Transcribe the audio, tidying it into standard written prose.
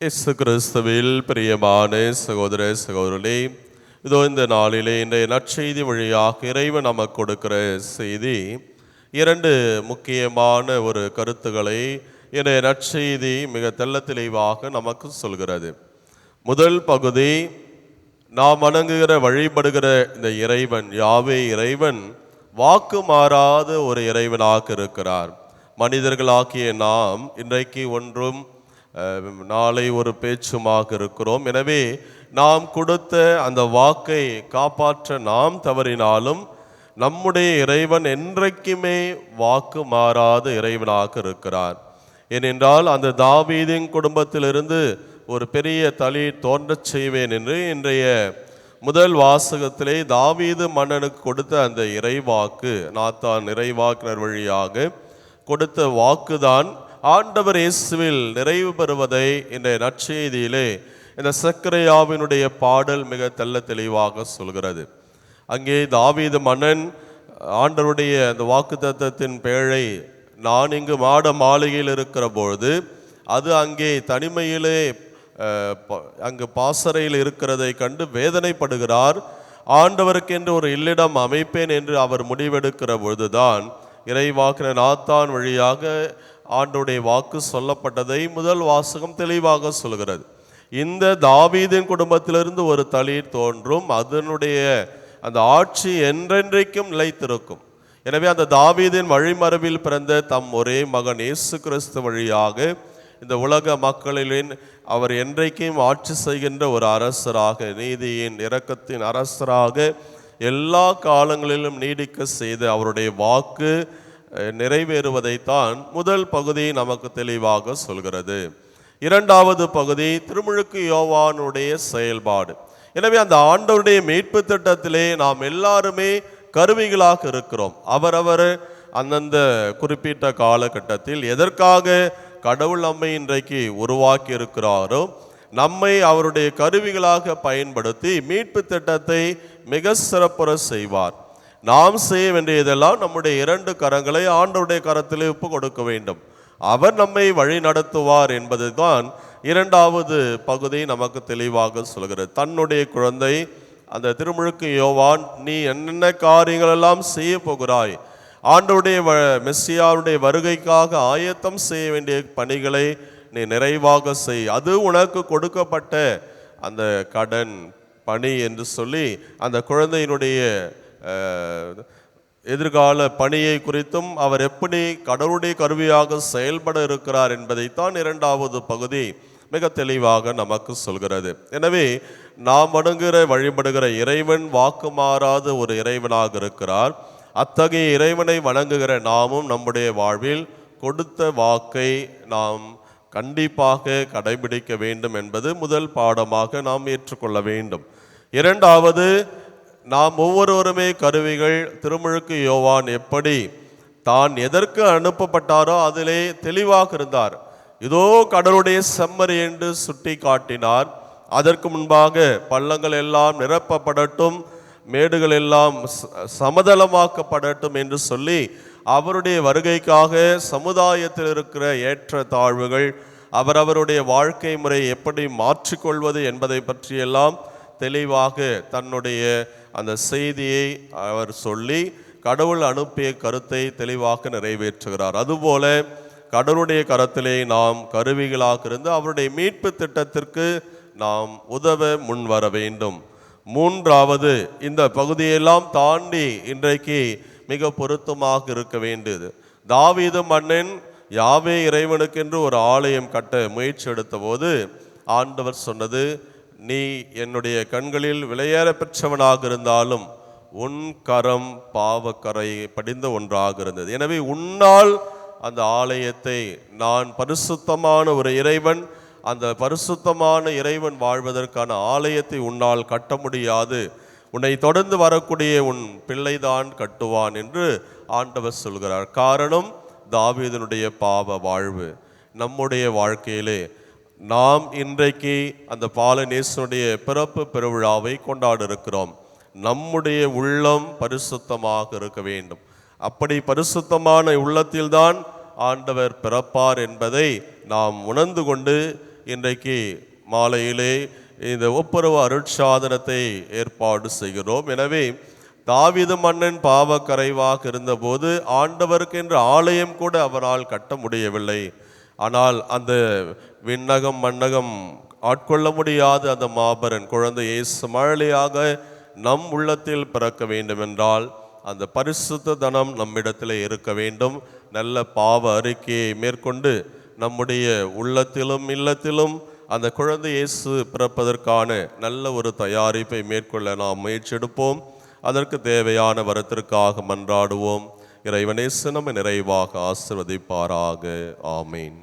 இயேசு கிறிஸ்துவில் பிரியமான சகோதர சகோதரர்களே, இதோ இந்த நாளிலே இன்றைய நற்செய்தி வழியாக இறைவன் நமக்கு கொடுக்கிற செய்தி இரண்டு முக்கியமான ஒரு கருத்துக்களை இன்றைய நற்செய்தி மிக தெள்ள தெளிவாக நமக்கு சொல்கிறது. முதல் பகுதி, நாம் வணங்குகிற வழிபடுகிற இந்த இறைவன் யாவே இறைவன் வாக்கு மாறாத ஒரு இறைவனாக இருக்கிறார். மனிதர்களாகிய நாம் இன்றைக்கு ஒன்றும் நாளை ஒரு பேச்சுமாக இருக்கிறோம். எனவே நாம் கொடுத்த அந்த வாக்கை காப்பாற்ற நாம் தவறினாலும் நம்முடைய இறைவன் என்றைக்குமே வாக்கு மாறாத இறைவனாக இருக்கிறார். ஏனென்றால் அந்த தாவீதின் குடும்பத்திலிருந்து ஒரு பெரிய தளி தோன்றச் செய்வேன் என்று இன்றைய முதல் வாசகத்திலே தாவீது மன்னனுக்கு கொடுத்த அந்த இறைவாக்கு, நாத்தான் இறைவாக்கினர் வழியாக கொடுத்த வாக்குதான் ஆண்டவர் இயேசுவில் நிறைவு பெறுவதை இன்றைய நற்செய்தியிலே இந்த சக்கரையாவினுடைய பாடல் மிக தெள்ள தெளிவாக சொல்கிறது. அங்கே தாவீது மன்னன் ஆண்டவருடைய அந்த வாக்குத்தத்தத்தின் பேழை நான் இங்கு மாட மாளிகையில் இருக்கிற பொழுது அது அங்கே தனிமையிலே அங்கு பாசறையில் இருக்கிறதை கண்டு வேதனைப்படுகிறார். ஆண்டவருக்கென்று ஒரு இல்லிடம் அமைப்பேன் என்று அவர் முடிவெடுக்கிற பொழுதுதான் இறைவாக்கினர் நாத்தான் வழியாக ஆண்டவருடைய வாக்கு சொல்லப்பட்டதை முதல் வாசகம் தெளிவாக சொல்கிறது. இந்த தாவீதின் குடும்பத்திலிருந்து ஒரு தளிர் தோன்றும், அதனுடைய அந்த ஆட்சி என்றென்றைக்கும் நிலைத்திருக்கும். எனவே அந்த தாவீதின் வழிமரபில் பிறந்த தம் ஒரே மகன் இயேசு கிறிஸ்து வழியாக இந்த உலக மக்களின் அவர் என்றைக்கும் ஆட்சி செய்கின்ற ஒரு அரசராக, நீதியின் இரக்கத்தின் அரசராக எல்லா காலங்களிலும் நீடிக்க செய்த அவருடைய வாக்கு நிறைவேறுவதைத்தான் முதல் பகுதி நமக்கு தெளிவாக சொல்கிறது. இரண்டாவது பகுதி திருமுழுக்கு யோவானுடைய செயல்பாடு. எனவே அந்த ஆண்டவருடைய மீட்பு திட்டத்திலே நாம் எல்லாருமே கருவிகளாக இருக்கிறோம். அவரவர் அந்தந்த குறிப்பிட்ட காலகட்டத்தில் எதற்காக கடவுள் நம்மை இன்றைக்கு உருவாக்கி இருக்கிறாரோ நம்மை அவருடைய கருவிகளாக பயன்படுத்தி மீட்பு திட்டத்தை மிக சிறப்புற செய்வார். நாம் செய்ய வேண்டியதெல்லாம் நம்முடைய இரண்டு கரங்களை ஆண்டவருடைய கரத்திலே ஒப்பு கொடுக்க வேண்டும். அவர் நம்மை வழி நடத்துவார் என்பதுதான் இரண்டாவது பகுதி நமக்கு தெளிவாக சொல்கிறது. தன்னுடைய குழந்தை அந்த திருமுழுக்கு யோவான், நீ என்னென்ன காரியங்கள் எல்லாம் செய்ய போகிறாய், ஆண்டவருடைய மெஸ்ஸியாவுடைய வருகைக்காக ஆயத்தம் செய்ய வேண்டிய பணிகளை நீ நிறைவாக செய், அது உனக்கு கொடுக்கப்பட்ட அந்த கடன் பணி என்று சொல்லி அந்த குழந்தையினுடைய எதிர்கால பணியை குறித்தும் அவர் எப்படி கடவுளுடைய கருவியாக செயல்பட இருக்கிறார் என்பதைத்தான் இரண்டாவது பகுதி மிக தெளிவாக நமக்கு சொல்கிறது. எனவே நாம் வணங்குகிற வழிபடுகிற இறைவன் வாக்கு மாறாத ஒரு இறைவனாக இருக்கிறார். அத்தகைய இறைவனை வணங்குகிற நாமும் நம்முடைய வாழ்வில் கொடுத்த வாக்கை நாம் கண்டிப்பாக கடைபிடிக்க வேண்டும் என்பது முதல் பாடமாக நாம் ஏற்றுக்கொள்ள வேண்டும். இரண்டாவது, நாம் ஒவ்வொருவருமே கருவிகள். திருமுழுக்கு யோவான் எப்படி தான் எதற்கு அனுப்பப்பட்டாரோ அதிலே தெளிவாக இருந்தார். இதோ கடவுளுடைய செம்மறி என்று சுட்டி காட்டினார். அதற்கு முன்பாக பள்ளங்கள் எல்லாம் நிரப்பப்படட்டும், மேடுகள் எல்லாம் சமதளமாக்கப்படட்டும் என்று சொல்லி அவருடைய வருகைக்காக சமுதாயத்தில் இருக்கிற ஏற்ற தாழ்வுகள், அவரவருடைய வாழ்க்கை முறை எப்படி மாற்றிக்கொள்வது என்பதை பற்றியெல்லாம் தெளிவாக தன்னுடைய அந்த செய்தியை அவர் சொல்லி கடவுள் அனுப்பிய கருத்தை தெளிவாக நிறைவேற்றுகிறார். அதுபோல கடவுளுடைய கரத்திலே நாம் கருவிகளாக இருந்து அவருடைய மீட்பு திட்டத்திற்கு நாம் உதவ முன் வர வேண்டும். மூன்றாவது, இந்த பகுதியெல்லாம் தாண்டி இன்றைக்கு மிக பொருத்தமாக இருக்க வேண்டியது, தாவீது மன்னன் யாவே இறைவனுக்கென்று ஒரு ஆலயம் கட்ட முயற்சி எடுத்த போது ஆண்டவர் சொன்னது, நீ என்னுடைய கண்களில் விலையேற பெற்றவனாக இருந்தாலும் உன் கரம் பாவக்கரை படிந்த ஒன்றாக இருந்தது. எனவே உன்னால் அந்த ஆலயத்தை, நான் பரிசுத்தமான ஒரு இறைவன், அந்த பரிசுத்தமான இறைவன் வாழ்வதற்கான ஆலயத்தை உன்னால் கட்ட முடியாது, உன்னை தொடர்ந்து வரக்கூடிய உன் பிள்ளைதான் கட்டுவான் என்று ஆண்டவர் சொல்கிறார். காரணம் தாவீதினுடைய பாவ வாழ்வு. நம்முடைய வாழ்க்கையிலே நாம் இன்றைக்கு அந்த பாலநேசனுடைய பிறப்பு பெருவிழாவை கொண்டாட இருக்கிறோம். நம்முடைய உள்ளம் பரிசுத்தமாக இருக்க வேண்டும். அப்படி பரிசுத்தமான உள்ளத்தில்தான் ஆண்டவர் பிறப்பார் என்பதை நாம் உணர்ந்து கொண்டு இன்றைக்கு மாலையிலே இந்த ஒப்புரவு அருட்சாதனத்தை ஏற்பாடு செய்கிறோம். எனவே தாவீது மன்னன் பாவக்கரைவாக இருந்தபோது ஆண்டவருக்கு என்ற ஆலயம் கூட அவரால் கட்ட முடியவில்லை. ஆனால் அந்த விண்ணகம் மண்ணகம் ஆட்கொள்ள முடியாத அந்த மாபெரும் குழந்தை இயேசு மழலையாக நம் உள்ளத்தில் பிறக்க வேண்டுமென்றால் அந்த பரிசுத்த தனம் நம்மிடத்தில் இருக்க வேண்டும். நல்ல பாவ அறிக்கையை மேற்கொண்டு நம்முடைய உள்ளத்திலும் இல்லத்திலும் அந்த குழந்தை இயேசு பிறப்பதற்கான நல்ல ஒரு தயாரிப்பை மேற்கொள்ள நாம் முயற்சி எடுப்போம். அதற்கு தேவையான வரத்திற்காக மன்றாடுவோம். இறைவனே நம்மை நிறைவாக ஆசீர்வதிப்பாராக. ஆமீன்.